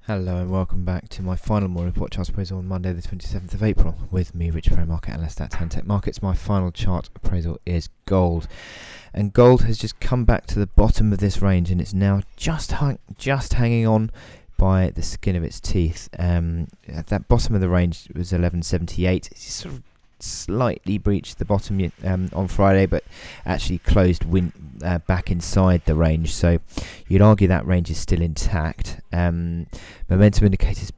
Hello and welcome back to my final morning report chart appraisal on Monday the 27th of April with me, Rich Pro Market Analyst at Tantech Markets. My final chart appraisal is gold, and gold has just come back to the bottom of this range and it's now just hanging on by the skin of its teeth. At that bottom of the range was 1178. It's sort of slightly breached the bottom on Friday, but actually closed back inside the range, so you'd argue that range is still intact. Momentum indicators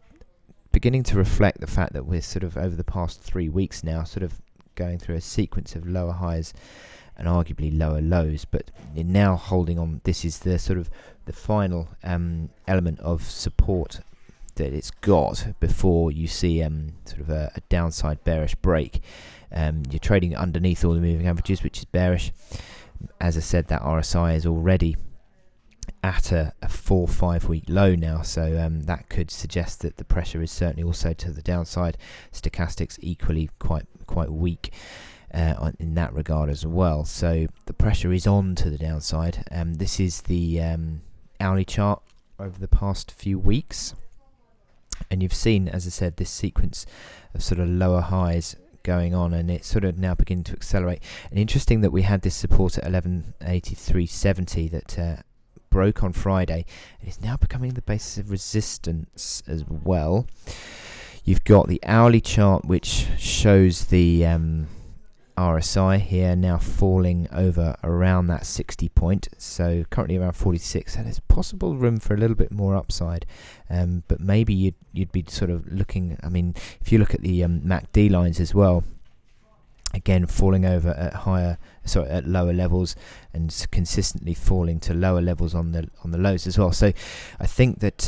beginning to reflect the fact that we're sort of over the past 3 weeks now sort of going through a sequence of lower highs and arguably lower lows, but you're now holding on. This is the sort of the final element of support that it's got before you see sort of a downside bearish break. You're trading underneath all the moving averages, which is bearish. As I said, that RSI is already at a 4-5 week low now, so that could suggest that the pressure is certainly also to the downside. Stochastics equally quite weak in that regard as well, so the pressure is on to the downside. This is the hourly chart over the past few weeks. And you've seen, as I said, this sequence of sort of lower highs going on, and it's sort of now beginning to accelerate. And interesting that we had this support at 1183.70 that broke on Friday, and is now becoming the basis of resistance as well. You've got the hourly chart, which shows the RSI here now falling over around that 60 point, so currently around 46, and there's possible room for a little bit more upside, but maybe you'd be sort of looking, I mean, if you look at the MACD lines as well, again falling over at lower levels and consistently falling to lower levels on the lows as well. So I think that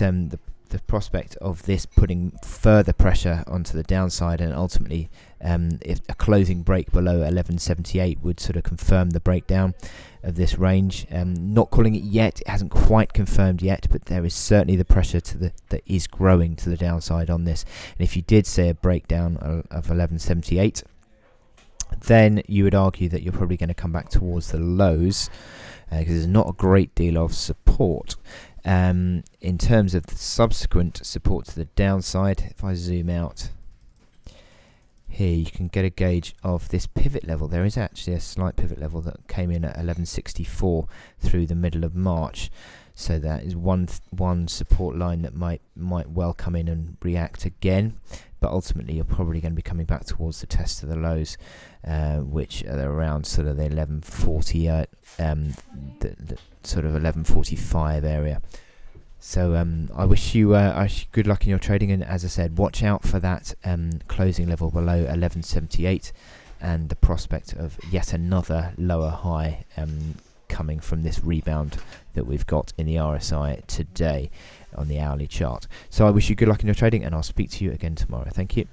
the prospect of this putting further pressure onto the downside, and ultimately if a closing break below 1178 would sort of confirm the breakdown of this range. Not calling it yet, it hasn't quite confirmed yet, but there is certainly the pressure that is growing to the downside on this. And if you did say a breakdown of 1178, then you would argue that you're probably going to come back towards the lows, because there's not a great deal of support. In terms of the subsequent support to the downside, if I zoom out here, you can get a gauge of this pivot level. There is actually a slight pivot level that came in at 1164 through the middle of March. So that is one support line that might well come in and react again, but ultimately you're probably going to be coming back towards the test of the lows, which are around sort of the 1140, the sort of 1145 area. So I wish you good luck in your trading, and as I said, watch out for that closing level below 1178 and the prospect of yet another lower high coming from this rebound that we've got in the RSI today on the hourly chart. So I wish you good luck in your trading, and I'll speak to you again tomorrow. Thank you.